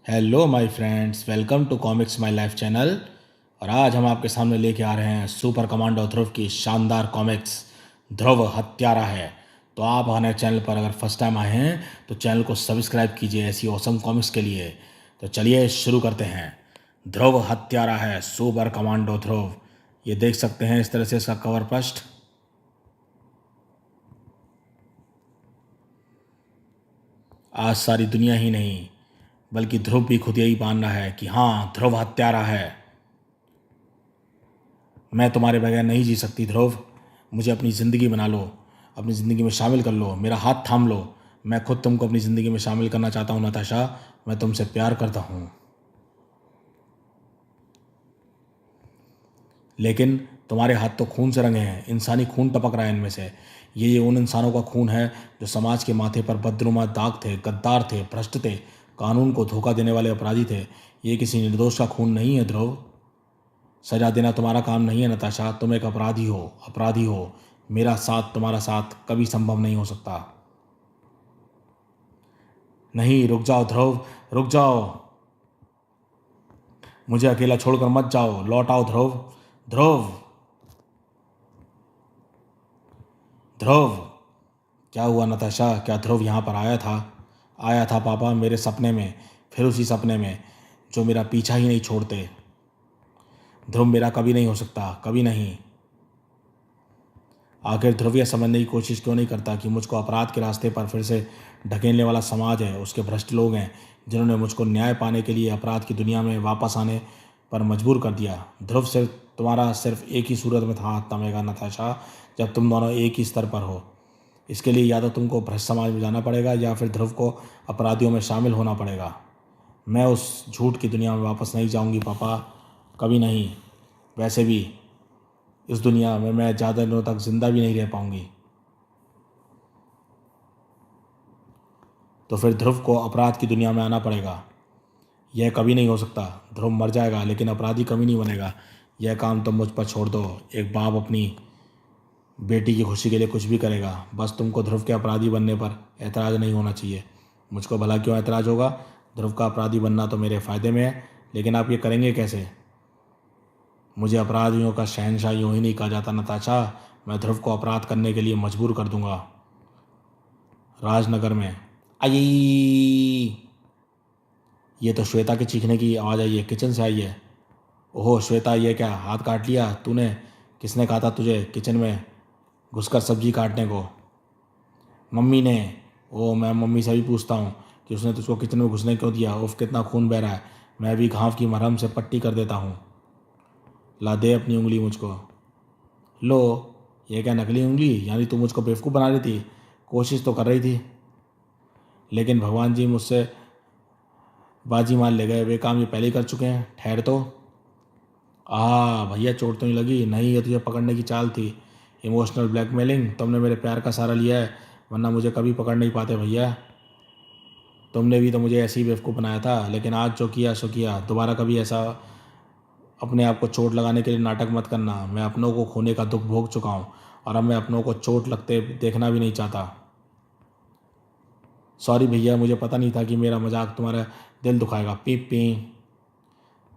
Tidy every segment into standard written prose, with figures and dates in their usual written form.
Hello my friends, welcome to comics my life channel. और आज हम आपके सामने लेके आ रहे हैं सुपर कमांडो ध्रुव की शानदार कॉमिक्स ध्रुव हत्यारा है। तो आप हमारे चैनल पर अगर फर्स्ट टाइम आए हैं तो चैनल को सब्सक्राइब कीजिए ऐसी ऑसम कॉमिक्स के लिए। तो चलिए शुरू करते हैं। ध्रुव हत्यारा है सुपर कमांडो ध्रुव। ये देख सकते हैं इस तरह से इसका कवर पृष्ठ। आज सारी दुनिया ही नहीं बल्कि ध्रुव भी खुद यही मान रहा है कि हाँ, ध्रुव हत्यारा है। मैं तुम्हारे बगैर नहीं जी सकती ध्रुव। मुझे अपनी ज़िंदगी बना लो, अपनी ज़िंदगी में शामिल कर लो, मेरा हाथ थाम लो। मैं खुद तुमको अपनी ज़िंदगी में शामिल करना चाहता हूँ नताशा। मैं तुमसे प्यार करता हूँ। लेकिन तुम्हारे हाथ तो खून से रंगे हैं, इंसानी खून टपक रहा है इनमें से। ये उन इंसानों का खून है जो समाज के माथे पर बदनुमा दाग थे, गद्दार थे, भ्रष्ट थे, कानून को धोखा देने वाले अपराधी थे। ये किसी निर्दोष का खून नहीं है ध्रुव। सजा देना तुम्हारा काम नहीं है नताशा। तुम एक अपराधी हो, अपराधी हो। मेरा साथ, तुम्हारा साथ कभी संभव नहीं हो सकता। नहीं, रुक जाओ ध्रुव, रुक जाओ। मुझे अकेला छोड़कर मत जाओ, लौट आओ ध्रुव। ध्रुव, ध्रुव। क्या हुआ नताशा? क्या ध्रुव यहाँ पर आया था? आया था पापा, मेरे सपने में। फिर उसी सपने में जो मेरा पीछा ही नहीं छोड़ते। ध्रुव मेरा कभी नहीं हो सकता, कभी नहीं। आखिर ध्रुव यह समझने की कोशिश क्यों नहीं करता कि मुझको अपराध के रास्ते पर फिर से ढकेलने वाला समाज है, उसके भ्रष्ट लोग हैं जिन्होंने मुझको न्याय पाने के लिए अपराध की दुनिया में वापस आने पर मजबूर कर दिया। ध्रुव सिर्फ तुम्हारा सिर्फ एक ही सूरत में था हाथ थामेगा नताशा, जब तुम दोनों एक ही स्तर पर हो। इसके लिए या तो तुमको भ्रष्ट समाज में जाना पड़ेगा या फिर ध्रुव को अपराधियों में शामिल होना पड़ेगा। मैं उस झूठ की दुनिया में वापस नहीं जाऊंगी पापा, कभी नहीं। वैसे भी इस दुनिया में मैं ज़्यादा दिनों तक जिंदा भी नहीं रह पाऊंगी। तो फिर ध्रुव को अपराध की दुनिया में आना पड़ेगा। यह कभी नहीं हो सकता। ध्रुव मर जाएगा लेकिन अपराधी कभी नहीं बनेगा। यह काम तुम मुझ पर छोड़ दो। एक बाप अपनी बेटी की खुशी के लिए कुछ भी करेगा। बस तुमको ध्रुव के अपराधी बनने पर ऐतराज़ नहीं होना चाहिए। मुझको भला क्यों ऐतराज़ होगा? ध्रुव का अपराधी बनना तो मेरे फ़ायदे में है। लेकिन आप ये करेंगे कैसे? मुझे अपराधियों का शहंशाह यूं ही नहीं कहा जाता नताशा। मैं ध्रुव को अपराध करने के लिए मजबूर कर दूंगा। राजनगर में आई, ये तो श्वेता के चीखने की आवाज़ आई है, किचन से आई है। ओहो श्वेता, ये क्या हाथ काट लिया तूने? किसने कहा था तुझे किचन में घुसकर सब्जी काटने को? मम्मी ने। ओ, मैं मम्मी से भी पूछता हूँ कि उसने तुझको किचन में घुसने क्यों दिया। उफ, कितना खून बह रहा है। मैं भी घाव की मरहम से पट्टी कर देता हूँ। ला दे अपनी उंगली मुझको। लो। ये क्या नकली उंगली? यानी तू मुझको बेवकूफ़ बना रही थी? कोशिश तो कर रही थी, लेकिन भगवान जी मुझसे बाजी मान ले गए। वे काम ये पहले ही कर चुके हैं। ठहर तो। भैया, चोट तो नहीं लगी? नहीं, ये तुझे पकड़ने की चाल थी। Emotional blackmailing. तुमने मेरे प्यार का सहारा लिया है, वरना मुझे कभी पकड़ नहीं पाते भैया। तुमने भी तो मुझे ऐसे ही बेवकूफ़ बनाया था, लेकिन आज जो किया सो किया। दोबारा कभी ऐसा अपने आप को चोट लगाने के लिए नाटक मत करना। मैं अपनों को खोने का दुख भोग चुका हूँ और अब मैं अपनों को चोट लगते देखना भी नहीं चाहता। सॉरी भैया, मुझे पता नहीं था कि मेरा मजाक तुम्हारा दिल दुखाएगा। पीप पी।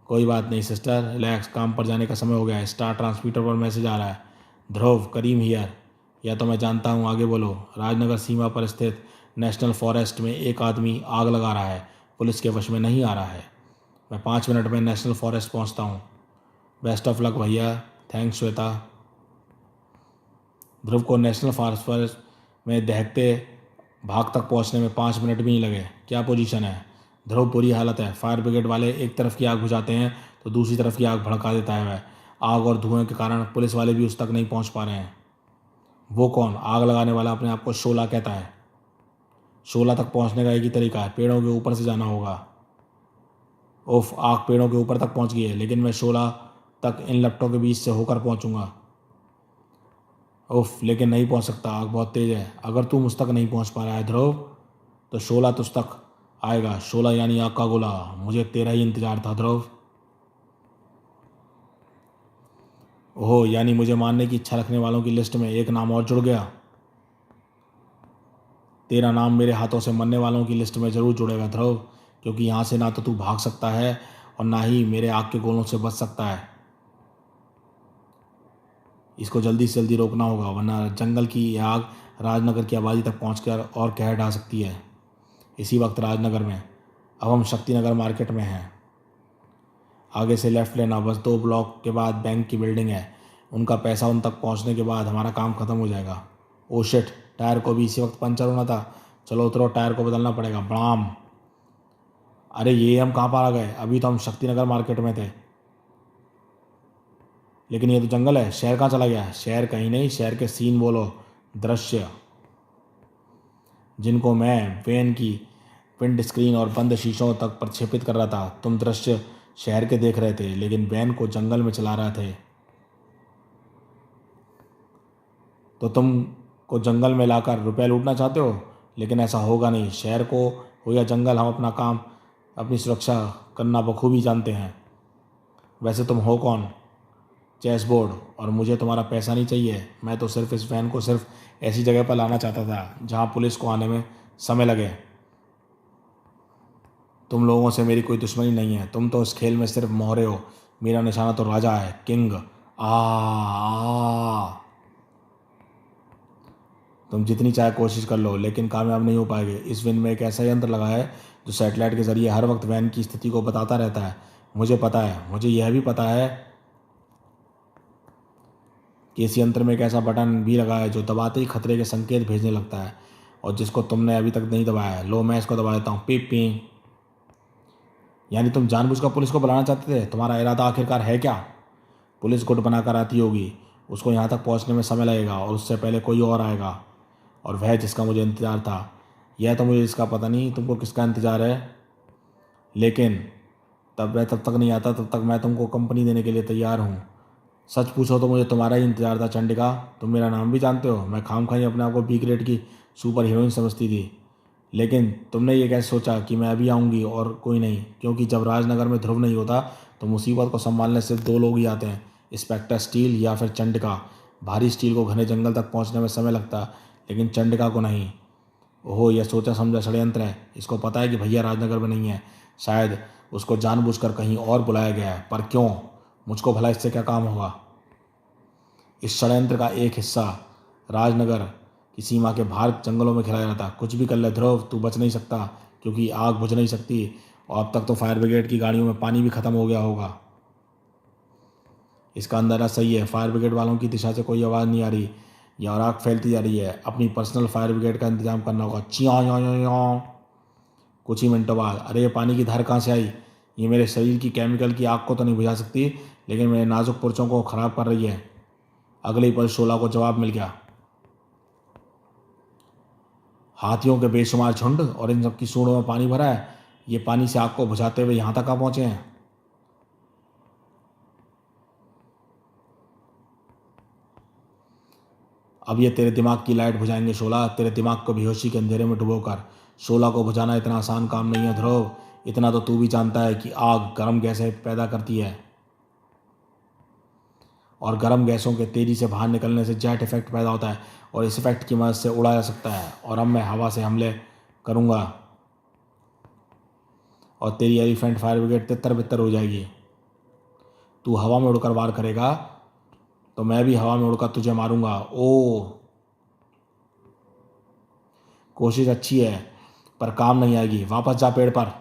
कोई बात नहीं सिस्टर, रिलैक्स। काम पर जाने का समय हो गया है। स्टार ट्रांसमीटर पर मैसेज आ रहा है। ध्रुव, करीम हियर। या तो मैं जानता हूँ, आगे बोलो। राजनगर सीमा पर स्थित नेशनल फॉरेस्ट में एक आदमी आग लगा रहा है, पुलिस के वश में नहीं आ रहा है। मैं 5 मिनट में नेशनल फॉरेस्ट पहुँचता हूँ। बेस्ट ऑफ लक भैया। थैंक्स श्वेता। ध्रुव को नेशनल फॉरेस्ट में दहकते भाग तक पहुंचने में 5 मिनट भी नहीं लगे। क्या पोजीशन है? ध्रुव, बुरी हालत है। फायर ब्रिगेड वाले एक तरफ की आग बुझाते हैं तो दूसरी तरफ की आग भड़का देता है वह। आग और धुएं के कारण पुलिस वाले भी उस तक नहीं पहुंच पा रहे हैं। वो कौन? आग लगाने वाला अपने आप को शोला कहता है। शोला तक पहुंचने का एक ही तरीका है, पेड़ों के ऊपर से जाना होगा। उफ, आग पेड़ों के ऊपर तक पहुंच गई है, लेकिन मैं शोला तक इन लपटों के बीच से होकर पहुंचूंगा। उफ, लेकिन नहीं पहुंच सकता, आग बहुत तेज है। अगर तू मुझ तक नहीं पहुंच पा रहा है ध्रुव, तो शोला तुझ तक आएगा। शोला यानी आग का गोला। मुझे तेरा ही इंतजार था ध्रुव। ओह, यानी मुझे मारने की इच्छा रखने वालों की लिस्ट में एक नाम और जुड़ गया। तेरा नाम मेरे हाथों से मरने वालों की लिस्ट में जरूर जुड़ेगा ध्रुव। क्योंकि यहाँ से ना तो तू भाग सकता है और ना ही मेरे आग के गोलों से बच सकता है। इसको जल्दी से जल्दी रोकना होगा, वरना जंगल की यह आग राजनगर की आबादी तक पहुंचकर और कहर ढा सकती है। इसी वक्त राजनगर में, अब हम शक्तिनगर मार्केट में हैं। आगे से लेफ़्ट लेना, बस 2 ब्लॉक के बाद बैंक की बिल्डिंग है। उनका पैसा उन तक पहुंचने के बाद हमारा काम ख़त्म हो जाएगा। ओ शिट, टायर को भी इसी वक्त पंचर होना था। चलो उतरो, टायर को बदलना पड़ेगा। ब्राम! अरे ये हम कहाँ पर आ गए? अभी तो हम शक्तिनगर मार्केट में थे। लेकिन ये तो जंगल है। शहर कहाँ चला गया? शहर कहीं नहीं, शहर के सीन बोलो, दृश्य, जिनको मैं वैन की विंड स्क्रीन और बंद शीशों तक प्रक्षेपित कर रहा था। तुम दृश्य शहर के देख रहे थे, लेकिन वैन को जंगल में चला रहे थे। तो तुम को जंगल में लाकर रुपए लूटना चाहते हो, लेकिन ऐसा होगा नहीं। शहर को हो या जंगल, हम अपना काम, अपनी सुरक्षा करना बखूबी जानते हैं। वैसे तुम हो कौन? Chess board. और मुझे तुम्हारा पैसा नहीं चाहिए। मैं तो सिर्फ इस वैन को सिर्फ ऐसी जगह पर लाना चाहता था जहाँ पुलिस को आने में समय लगे। तुम लोगों से मेरी कोई दुश्मनी नहीं है। तुम तो इस खेल में सिर्फ मोहरे हो। मेरा निशाना तो राजा है, किंग। आ तुम जितनी चाहे कोशिश कर लो, लेकिन कामयाब नहीं हो पाएंगे। इस वैन में एक ऐसा यंत्र लगा है जो सैटेलाइट के जरिए हर वक्त वैन की स्थिति को बताता रहता है। मुझे पता है, मुझे यह भी पता है कि इस यंत्र में एक ऐसा बटन भी लगा है जो दबाते ही खतरे के संकेत भेजने लगता है, और जिसको तुमने अभी तक नहीं दबाया है। लो, मैं इसको दबा देता हूँ। पीप पी। यानी तुम जानबूझकर पुलिस को बुलाना चाहते थे? तुम्हारा इरादा आखिरकार है क्या? पुलिस गुट बनाकर आती होगी, उसको यहाँ तक पहुँचने में समय लगेगा, और उससे पहले कोई और आएगा, और वह जिसका मुझे इंतज़ार था। यह तो मुझे इसका पता नहीं तुमको किसका इंतज़ार है, लेकिन तब तक नहीं आता, तब तक मैं तुमको कंपनी देने के लिए तैयार हूँ। सच पूछो तो मुझे तुम्हारा ही इंतज़ार था, चंडिका। तुम मेरा नाम भी जानते हो। मैं खामखाई अपने आप को बी ग्रेड की सुपर हीरोइन समझती थी, लेकिन तुमने ये कैसे सोचा कि मैं अभी आऊँगी और कोई नहीं? क्योंकि जब राजनगर में ध्रुव नहीं होता तो मुसीबत को संभालने सिर्फ 2 लोग ही आते हैं, इंस्पेक्टर स्टील या फिर चंडिका। भारी स्टील को घने जंगल तक पहुँचने में समय लगता है, लेकिन चंडिका को नहीं। ओहो, यह सोचा समझा षड्यंत्र है। इसको पता है कि भैया राजनगर में नहीं है। शायद उसको जानबूझकर कहीं और बुलाया गया है। पर क्यों? मुझको भला इससे क्या काम होगा? इस षड्यंत्र का एक हिस्सा राजनगर की सीमा के बाहर जंगलों में खिलाया जाता। कुछ भी कर ले ध्रुव, तू बच नहीं सकता, क्योंकि आग बुझ नहीं सकती, और अब तक तो फायर ब्रिगेड की गाड़ियों में पानी भी खत्म हो गया होगा। इसका अंदाजा सही है। फायर ब्रिगेड वालों की दिशा से कोई आवाज़ नहीं आ रही, या और आग फैलती जा रही है। अपनी पर्सनल फायर ब्रिगेड का इंतजाम करना होगा। चिया। कुछ ही मिनटों बाद, अरे ये पानी की धार कहाँ से आई? ये मेरे शरीर की केमिकल की आग को तो नहीं बुझा सकती, लेकिन मेरे नाजुक पुर्जों को खराब कर रही है। अगले ही पल शोला को जवाब मिल गया। हाथियों के बेशुमार झुंड और इन सब की सूंडों में पानी भरा है। ये पानी से आग को बुझाते हुए यहाँ तक आ पहुँचे हैं। अब ये तेरे दिमाग की लाइट बुझाएंगे शोला, तेरे दिमाग को बेहोशी के अंधेरे में डुबोकर। शोला को बुझाना इतना आसान काम नहीं है ध्रुव। इतना तो तू भी जानता है कि आग गर्म गैसें पैदा करती है, और गर्म गैसों के तेजी से बाहर निकलने से जेट इफेक्ट पैदा होता है, और इस इफेक्ट की मदद से उड़ा जा सकता है। और अब मैं हवा से हमले करूँगा और तेरी एलिफेंट फायर ब्रिगेड तितर बितर हो जाएगी। तू हवा में उड़कर वार करेगा तो मैं भी हवा में उड़कर तुझे मारूंगा। ओ, कोशिश अच्छी है पर काम नहीं आएगी। वापस जा पेड़ पर।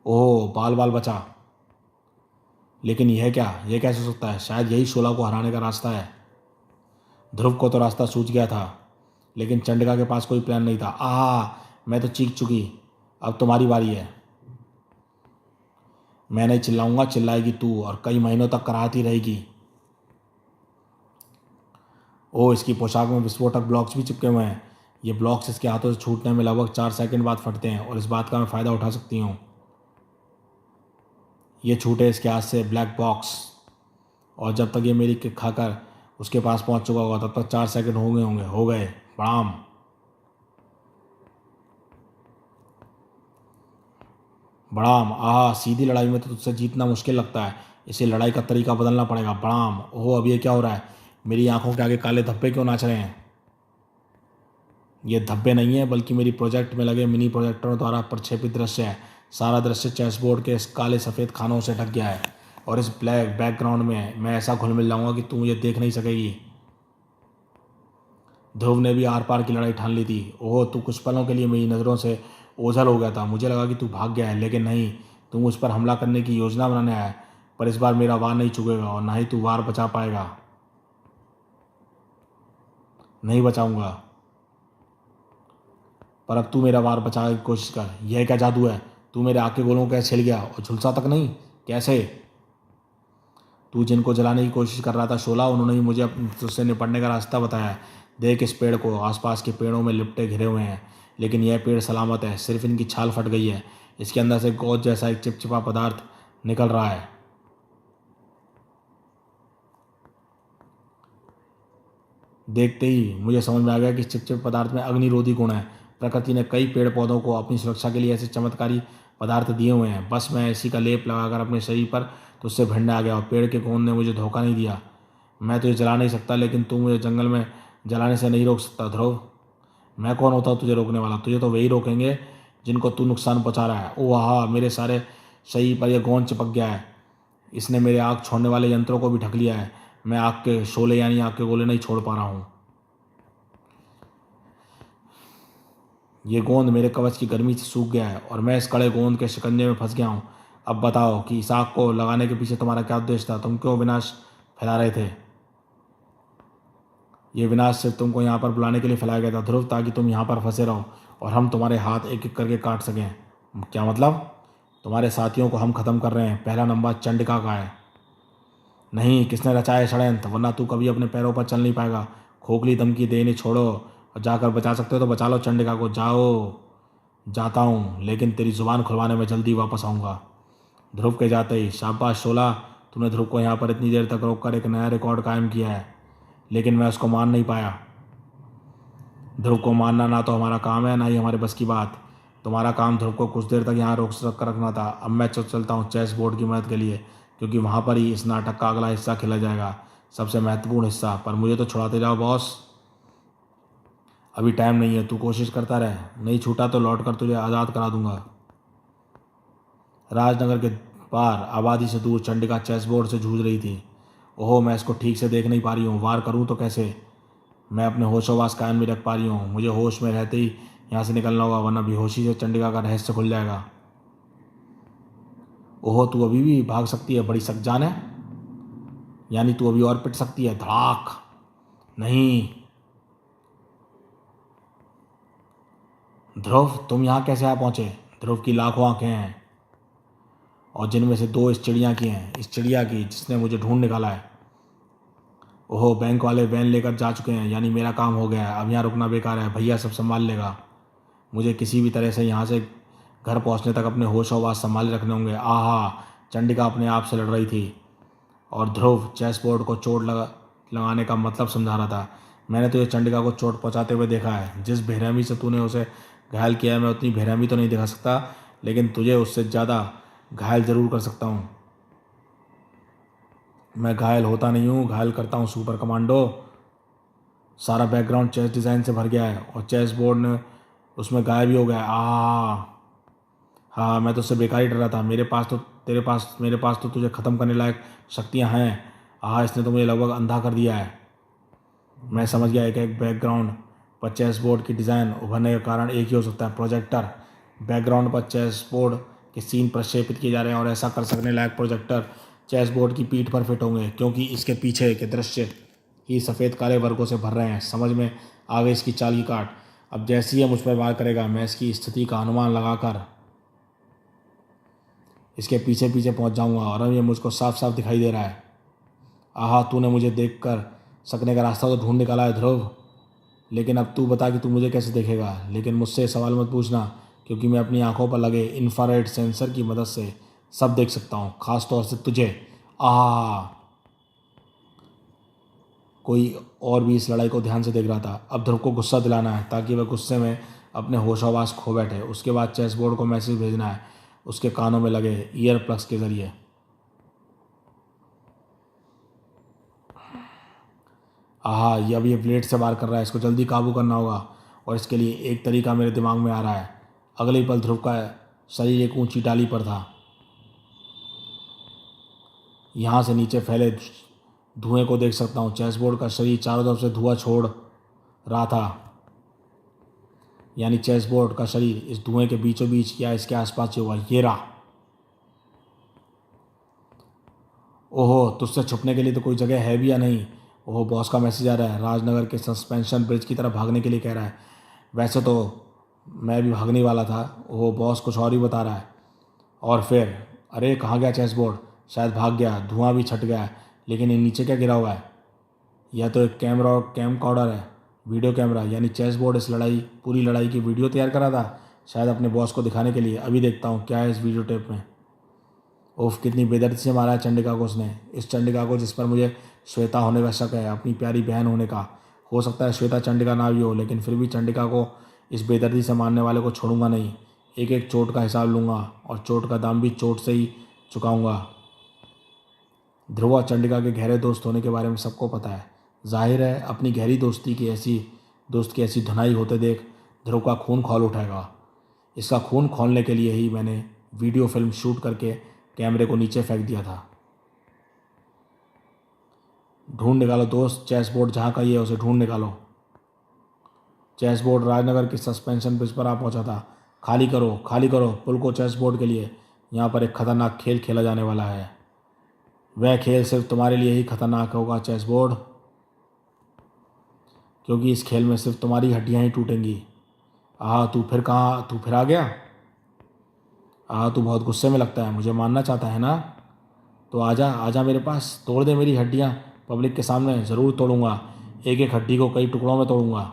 ओह, बाल बाल बचा। लेकिन यह क्या? यह कैसे हो सकता है? शायद यही शोला को हराने का रास्ता है। ध्रुव को तो रास्ता सूझ गया था, लेकिन चंडिका के पास कोई प्लान नहीं था। मैं तो चीख चुकी। अब तुम्हारी बारी है। मैं नहीं चिल्लाऊंगा, चिल्लाएगी तू, और कई महीनों तक कराहती रहेगी। ओह, इसकी पोशाक में विस्फोटक ब्लॉक्स भी चिपके हुए हैं। ये ब्लॉक्स इसके हाथों से छूटने में लगभग 4 सेकंड बाद फटते हैं, और इस बात का मैं फ़ायदा उठा सकती हूँ। ये छूटे इसके हाथ से ब्लैक बॉक्स, और जब तक ये मेरी किक खाकर उसके पास पहुँच चुका होगा, तब तक 4 सेकंड हो गए। प्रणाम। बड़ाम। सीधी लड़ाई में तो तुझसे जीतना मुश्किल लगता है। इसे लड़ाई का तरीका बदलना पड़ेगा। बड़ाम। ओह, अब ये क्या हो रहा है? मेरी आंखों के आगे काले धब्बे क्यों नाच रहे हैं? ये धब्बे नहीं है बल्कि मेरी प्रोजेक्ट में लगे मिनी प्रोजेक्टरों द्वारा प्रक्षेपित दृश्य है। सारा दृश्य चेसबोर्ड के इस काले सफ़ेद खानों से ढक गया है और इस ब्लैक बैकग्राउंड में मैं ऐसा घुल मिल जाऊंगा कि तू मुझे देख नहीं सकेगी। ध्रुव ने भी आर पार की लड़ाई ठान ली थी। ओह, तू कुछ पलों के लिए मेरी नज़रों से ओझल हो गया था। मुझे लगा कि तू भाग गया है, लेकिन नहीं, तू मुझ पर हमला करने की योजना बनाने आया है। पर इस बार मेरा वार नहीं चुकेगा और ना ही तू वार बचा पाएगा। नहीं बचाऊंगा। पर अब तू मेरा वार बचाने की कोशिश कर। यह क्या जादू है? तू मेरे आग के गोलों को कैसे छिल गया और झुलसा तक नहीं? कैसे? तू जिनको जलाने की कोशिश कर रहा था शोला, उन्होंने ही मुझे तुझसे निपटने का रास्ता बताया है। देख इस पेड़ को, आसपास के पेड़ों में लिपटे घिरे हुए हैं, लेकिन यह पेड़ सलामत है। सिर्फ इनकी छाल फट गई है। इसके अंदर से गोद जैसा एक चिपचिपा पदार्थ निकल रहा है। देखते ही मुझे समझ में आ गया कि इस चिपचिपे पदार्थ में अग्निरोधी गुण है। प्रकृति ने कई पेड़ पौधों को अपनी सुरक्षा के लिए ऐसे चमत्कारी पदार्थ दिए हुए हैं। बस मैं इसी का लेप लगाकर अपने शरीर पर तुझसे भिड़ने आ गया और पेड़ के गोंद ने मुझे धोखा नहीं दिया। मैं तुझे जला नहीं सकता, लेकिन तू मुझे जंगल में जलाने से नहीं रोक सकता ध्रुव। मैं कौन होता हूँ तुझे रोकने वाला? तुझे तो वही रोकेंगे जिनको तू नुकसान पहुंचा रहा है। ओह हाँ, मेरे सारे शरीर पर यह गोंद चिपक गया है। इसने मेरे आग छोड़ने वाले यंत्रों को भी ढक लिया है। मैं आग के शोले यानी आग के गोले नहीं छोड़ पा रहा हूँ। ये गोंद मेरे कवच की गर्मी से सूख गया है और मैं इस कड़े गोंद के शिकंजे में फंस गया हूँ। अब बताओ कि इस आग को लगाने के पीछे तुम्हारा क्या उद्देश्य था? तुम क्यों विनाश फैला रहे थे? ये विनाश सिर्फ तुमको यहाँ पर बुलाने के लिए फैलाया गया था ध्रुव, ताकि तुम यहाँ पर फंसे रहो और हम तुम्हारे हाथ एक एक करके काट सकें। क्या मतलब? तुम्हारे साथियों को हम ख़त्म कर रहे हैं। पहला नंबर चंडिका का है। नहीं, किसने रचा है षड्यंत्र? वरना तू कभी अपने पैरों पर चल नहीं पाएगा। खोखली धमकी देने छोड़ो और जाकर बचा सकते हो तो बचा लो चंडिका को। जाओ। जाता हूँ, लेकिन तेरी जुबान खुलवाने में जल्दी वापस आऊँगा। ध्रुव के जाते ही, शाबाश शोला, तूने ध्रुव को यहाँ पर इतनी देर तक रोककर एक नया रिकॉर्ड कायम किया है। लेकिन मैं उसको मान नहीं पाया। ध्रुव को मारना ना तो हमारा काम है, ना ही हमारे बस की बात। तुम्हारा काम ध्रुव को कुछ देर तक यहाँ रोक कर रखना था। अब मैं चलता हूँ चेस बोर्ड की मदद के लिए, क्योंकि वहाँ पर ही इस नाटक का अगला हिस्सा खेला जाएगा, सबसे महत्वपूर्ण हिस्सा। पर मुझे तो छुड़ाते जाओ बॉस। अभी टाइम नहीं है, तू कोशिश करता रहे। नहीं छूटा तो लौट कर तुझे आज़ाद करा दूंगा। राजनगर के पार आबादी से दूर चंडिका चेस बोर्ड से जूझ रही थी। ओहो, मैं इसको ठीक से देख नहीं पा रही हूँ। वार करूँ तो कैसे? मैं अपने होशोवास कायम नहीं रख पा रही हूँ। मुझे होश में रहते ही यहाँ से निकलना होगा, वरना बेहोशी से चंडिका का रहस्य खुल जाएगा। ओहो, तू अभी भी भाग सकती है? बड़ी सकजान है। यानी तू अभी और पिट सकती है? धड़ाक। नहीं। ध्रुव, तुम यहाँ कैसे आ पहुँचे? ध्रुव की लाखों आंखें हैं और जिनमें से दो इस चिड़िया की हैं, इस चिड़िया की जिसने मुझे ढूंढ निकाला है। ओहो, बैंक वाले वैन लेकर जा चुके हैं, यानी मेरा काम हो गया है। अब यहाँ रुकना बेकार है, भैया सब संभाल लेगा। मुझे किसी भी तरह से यहाँ से घर पहुँचने तक अपने होश और संभाले रखने होंगे। आहा, चंडिका अपने आप से लड़ रही थी और ध्रुव चेस बोर्ड को चोट लगाने का मतलब समझा रहा था। मैंने तुझे चंडिका को चोट पहुँचाते हुए देखा है। जिस बेरहमी से तूने उसे घायल किया है, मैं उतनी बेरहमी तो नहीं दिखा सकता, लेकिन तुझे उससे ज़्यादा घायल ज़रूर कर सकता हूँ। मैं घायल होता नहीं हूँ, घायल करता हूँ सुपर कमांडो। सारा बैकग्राउंड चेस डिज़ाइन से भर गया है और चेस बोर्ड ने उसमें गायब भी हो गया है। हाँ, मैं तो उससे बेकार ही डर रहा था। मेरे पास तो तुझे ख़त्म करने लायक शक्तियाँ हैं। इसने तो मुझे लगभग अंधा कर दिया है। मैं समझ गया, एक एक बैकग्राउंड पर चेस बोर्ड की डिज़ाइन उभरने का कारण एक ही हो सकता है, प्रोजेक्टर। बैकग्राउंड पर चेस बोर्ड के सीन प्रक्षेपित किए जा रहे हैं और ऐसा कर सकने लायक प्रोजेक्टर चेस बोर्ड की पीठ पर फिट होंगे, क्योंकि इसके पीछे के दृश्य ही सफ़ेद काले वर्गों से भर रहे हैं। समझ में आ गई इसकी चाल की काट। अब जैसे ही यह मुझ पर वार करेगा, मैं इसकी स्थिति का अनुमान लगाकर इसके पीछे पीछे पहुंच जाऊंगा और अब ये मुझको साफ साफ दिखाई दे रहा है। तूने मुझे देख कर सकने का रास्ता तो ढूंढ निकाला है ध्रुव, लेकिन अब तू बता कि तू मुझे कैसे देखेगा। लेकिन मुझसे सवाल मत पूछना, क्योंकि मैं अपनी आंखों पर लगे इंफ्रारेड सेंसर की मदद से सब देख सकता हूँ, खास तौर से तुझे। आह कोई और भी इस लड़ाई को ध्यान से देख रहा था। अब ध्रुव को गुस्सा दिलाना है ताकि वह गुस्से में अपने होशावास खो बैठे। उसके बाद चेस बोर्ड को मैसेज भेजना है उसके कानों में लगे ईयर प्लग्स के जरिए। ये अब ये ब्लेड से वार कर रहा है, इसको जल्दी काबू करना होगा। और इसके लिए एक तरीका मेरे दिमाग में आ रहा है। अगले ही पल ध्रुव का शरीर एक ऊंची डाली पर था। यहाँ से नीचे फैले धुएं को देख सकता हूँ। चेसबोर्ड का शरीर चारों तरफ से धुआं छोड़ रहा था, यानी चेसबोर्ड का शरीर इस धुएं के बीचों बीच या इसके आसपास हुआ। ये रहा। ओहो, तुझसे छुपने के लिए तो कोई जगह है भी या नहीं? ओहो, बॉस का मैसेज आ रहा है। राजनगर के सस्पेंशन ब्रिज की तरफ भागने के लिए कह रहा है। वैसे तो मैं भी भागने वाला था। ओहो, बॉस कुछ और ही बता रहा है। और फिर अरे कहाँ गया चेसबोर्ड? शायद भाग गया। धुआं भी छट गया है, लेकिन ये नीचे क्या गिरा हुआ है? यह तो एक कैमरा और कैमकॉर्डर है, वीडियो कैमरा। यानी चेसबोर्ड इस पूरी लड़ाई की वीडियो तैयार करा था, शायद अपने बॉस को दिखाने के लिए। अभी देखता हूँ क्या है इस वीडियो टेप में। उफ, कितनी बेदर्दी से मारा है चंडिका को उसने। इस चंडिका को जिस पर मुझे श्वेता होने का शक है, अपनी प्यारी बहन होने का। हो सकता है श्वेता चंडिका ना भी हो, लेकिन फिर भी चंडिका को इस बेदर्दी से मारने वाले को छोड़ूंगा नहीं। एक एक चोट का हिसाब लूँगा और चोट का दाम भी चोट से ही चुकाऊँगा। ध्रुव और चंडिका के गहरे दोस्त होने के बारे में सबको पता है। जाहिर है अपनी गहरी दोस्त की ऐसी धुनाई होते देख ध्रुव का खून खौल उठाएगा। इसका खून खौलने के लिए ही मैंने वीडियो फिल्म शूट करके कैमरे को नीचे फेंक दिया था। ढूंढ निकालो दोस्त, चेसबोर्ड जहाँ का ही है उसे ढूंढ निकालो। चेसबोर्ड राजनगर की सस्पेंशन ब्रिज पर आ पहुंचा था। खाली करो पुल को चेसबोर्ड के लिए। यहाँ पर एक खतरनाक खेल खेला जाने वाला है। वह खेल सिर्फ तुम्हारे लिए ही खतरनाक होगा चेसबोर्ड, क्योंकि इस खेल में सिर्फ तुम्हारी हड्डियाँ ही टूटेंगी। तू फिर आ गया। तू बहुत गुस्से में लगता है, मुझे मानना चाहता है ना? तो आजा मेरे पास, तोड़ दे मेरी हड्डियाँ पब्लिक के सामने। ज़रूर तोड़ूंगा, एक एक हड्डी को कई टुकड़ों में तोड़ूंगा।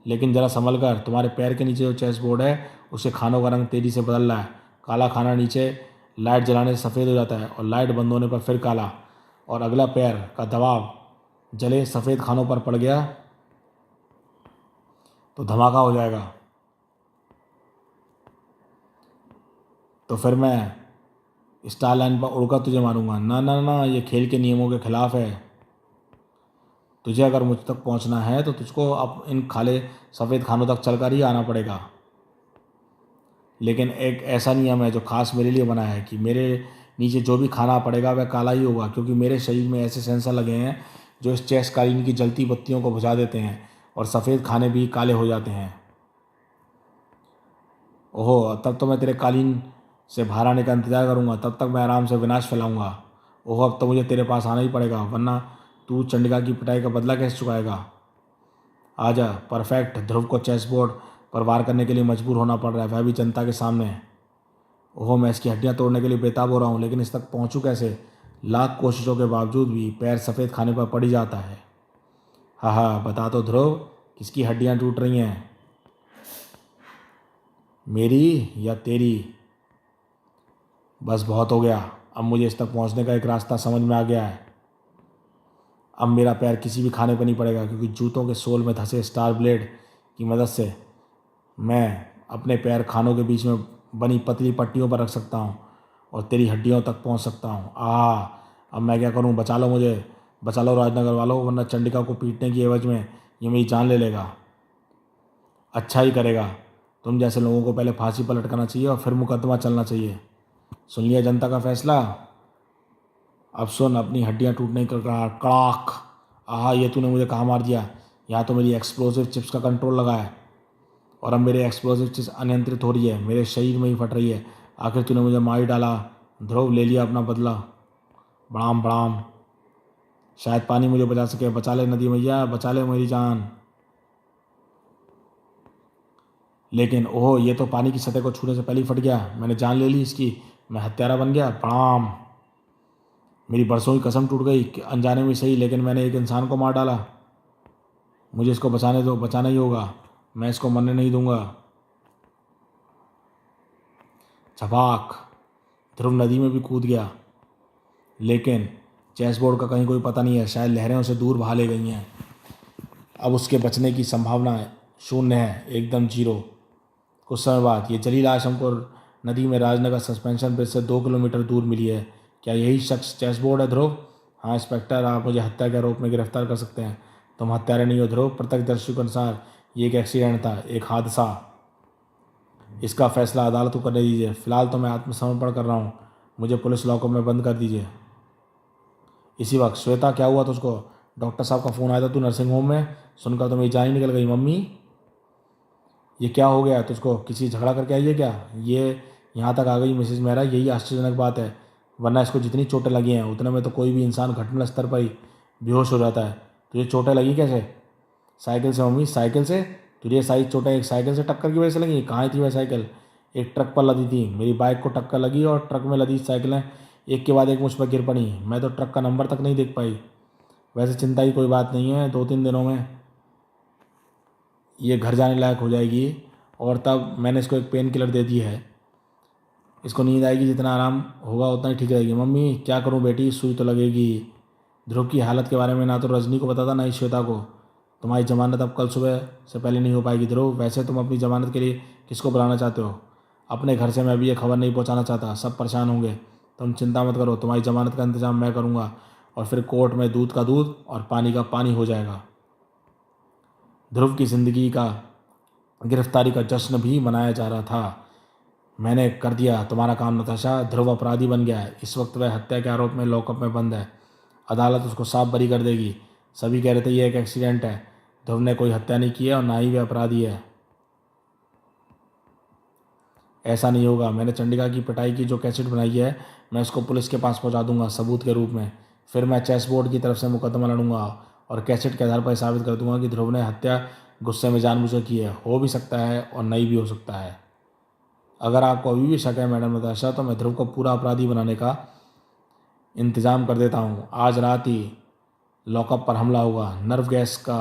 लेकिन ज़रा संभल कर, तुम्हारे पैर के नीचे जो चेसबोर्ड है उसे खानों का रंग तेज़ी से बदल रहा है। काला खाना नीचे लाइट जलाने से सफ़ेद हो जाता है और लाइट बंद होने पर फिर काला, और अगला पैर का दबाव जले सफ़ेद खानों पर पड़ गया तो धमाका हो जाएगा। तो फिर मैं स्टार लाइन पर उड़कर तुझे मारूंगा। ना ना ना, ये खेल के नियमों के खिलाफ है। तुझे अगर मुझ तक पहुंचना है तो तुझको अब इन खाले सफ़ेद खानों तक चलकर ही आना पड़ेगा। लेकिन एक ऐसा नियम है जो खास मेरे लिए बना है कि मेरे नीचे जो भी खाना पड़ेगा वह काला ही होगा, क्योंकि मेरे शरीर में ऐसे सेंसर लगे हैं जो इस चेस कालीन की जलती बत्तियों को बुझा देते हैं और सफ़ेद खाने भी काले हो जाते हैं। ओहो, तब तो मैं तेरे कालीन से बाहर आने का इंतज़ार करूँगा। तब तक मैं आराम से विनाश फैलाऊँगा। ओहो, अब तो मुझे तेरे पास आना ही पड़ेगा, वरना तू चंडिका की पिटाई का बदला कैसे चुकाएगा? आजा। परफेक्ट। ध्रुव को चेसबोर्ड पर वार करने के लिए मजबूर होना पड़ रहा है, वह भी जनता के सामने। ओहो, मैं इसकी हड्डियाँ तोड़ने के लिए बेताब हो रहा हूँ, लेकिन इस तक पहुँचूँ कैसे? लाख कोशिशों के बावजूद भी पैर सफ़ेद खाने पर पड़ ही जाता है। बता तो ध्रुव, किसकी हड्डियाँ टूट रही हैं, मेरी या तेरी? बस बहुत हो गया। अब मुझे इस तक पहुंचने का एक रास्ता समझ में आ गया है। अब मेरा पैर किसी भी खाने पर नहीं पड़ेगा, क्योंकि जूतों के सोल में धंसे स्टार ब्लेड की मदद से मैं अपने पैर खानों के बीच में बनी पतली पट्टियों पर रख सकता हूँ और तेरी हड्डियों तक पहुँच सकता हूँ। अब मैं क्या करूँ? बचा लो मुझे, बचा लो राजनगर वालों, वरना चंडिका को पीटने की एवज में ये मेरी जान ले लेगा। अच्छा ही करेगा। तुम जैसे लोगों को पहले फांसी पर लटकाना चाहिए और फिर मुकदमा चलना चाहिए। सुन लिया जनता का फैसला? अब सुन, अपनी हड्डियाँ टूटने का कड़ाक। ये तूने मुझे कहाँ मार दिया? यहाँ तो मेरी एक्सप्लोसिव चिप्स का कंट्रोल लगा है और अब मेरे एक्सप्लोसिव चिप्स अनियंत्रित हो रही है, मेरे शरीर में ही फट रही है। आखिर तूने मुझे मार ही डाला। ध्रुव, ले लिया अपना बदला। बड़ाम बड़ाम। शायद पानी मुझे बचा सके। बचा ले नदी मैया, बचा ले मेरी जान। लेकिन ओह, ये तो पानी की सतह को छूने से पहले ही फट गया। मैंने जान ले ली इसकी, मैं हत्यारा बन गया। प्रणाम। मेरी बरसों की कसम टूट गई, अनजाने में सही, लेकिन मैंने एक इंसान को मार डाला। मुझे इसको बचाने दो, बचाना ही होगा। मैं इसको मरने नहीं दूंगा। छपाक। ध्रुव नदी में भी कूद गया, लेकिन चेसबोर्ड का कहीं कोई पता नहीं है। शायद लहरें उसे दूर बहा ले गई हैं। अब उसके बचने की संभावना शून्य है, एकदम जीरो। कुछ समय बाद ये जली लाश हमको नदी में राजनगर सस्पेंशन ब्रिज से 2 किलोमीटर दूर मिली है। क्या यही शख्स चेसबोर्ड है ध्रुव? इंस्पेक्टर, आप मुझे हत्या के आरोप में गिरफ्तार कर सकते हैं। तुम हत्यारे नहीं हो ध्रुव। प्रत्यक्षदर्शी के अनुसार ये एक एक्सीडेंट था, एक हादसा। इसका फैसला अदालत को करने दीजिए। फ़िलहाल तो मैं आत्मसमर्पण कर रहा हूँ। मुझे पुलिस लॉकअप में बंद कर दीजिए। इसी वक्त, श्वेता क्या हुआ तुझको? डॉक्टर साहब का फ़ोन आया था, तू नर्सिंग होम में? सुनकर तो मेरी जान ही निकल गई। मम्मी, ये क्या हो गया तुझको? किसी झगड़ा करके आई है क्या? ये यहाँ तक आ गई मिसेज मेहरा, यही आश्चर्यजनक बात है। वरना इसको जितनी चोटें लगी हैं उतने में तो कोई भी इंसान घटना स्तर पर ही बेहोश हो जाता है। तुझे चोटें लगी कैसे? साइकिल से मम्मी, साइकिल से? तुझे सारी चोटें एक साइकिल से टक्कर की वजह से लगी? कहाँ थी वह साइकिल? एक ट्रक पर लदी थी। मेरी बाइक को टक्कर लगी और ट्रक में लदी साइकिलें एक के बाद एक मुझ पर गिर पड़ी। मैं तो ट्रक का नंबर तक नहीं देख पाई। वैसे चिंता की कोई बात नहीं है, 2-3 दिनों में ये घर जाने लायक हो जाएगी। और तब मैंने इसको एक पेन किलर दे दी है। इसको नींद आएगी, जितना आराम होगा उतना ही ठीक रहेगी। मम्मी क्या करूं बेटी, सुई तो लगेगी। ध्रुव की हालत के बारे में ना तो रजनी को पता था ना ही श्वेता को। तुम्हारी जमानत अब कल सुबह से पहले नहीं हो पाएगी ध्रुव। वैसे तुम अपनी जमानत के लिए किसको बुलाना चाहते हो? अपने घर से मैं भी ये खबर नहीं पहुंचाना चाहता, सब परेशान होंगे। तुम चिंता मत करो, तुम्हारी जमानत का इंतजाम मैं करूँगा। और फिर कोर्ट में दूध का दूध और पानी का पानी हो जाएगा। ध्रुव की ज़िंदगी का गिरफ्तारी का जश्न भी मनाया जा रहा था। मैंने कर दिया तुम्हारा काम नताशा। ध्रुव अपराधी बन गया है। इस वक्त वह हत्या के आरोप में लॉकअप में बंद है। अदालत उसको साफ बरी कर देगी। सभी कह रहे थे यह एक एक्सीडेंट है। ध्रुव ने कोई हत्या नहीं की है और ना ही वह अपराधी है। ऐसा नहीं होगा। मैंने चंडिका की पिटाई की जो कैसेट बनाई है, मैं उसको पुलिस के पास पहुंचा दूंगा सबूत के रूप में। फिर मैं चेस बोर्ड की तरफ से मुकदमा लड़ूंगा और कैसेट के आधार पर साबित कर दूंगा कि ध्रुव ने हत्या गुस्से में जानबूझकर की है। हो भी सकता है और नहीं भी हो सकता है। अगर आपको अभी भी शक है मैडम नताशा, तो मैं ध्रुव को पूरा अपराधी बनाने का इंतजाम कर देता हूँ। आज रात ही लॉकअप पर हमला होगा, नर्व गैस का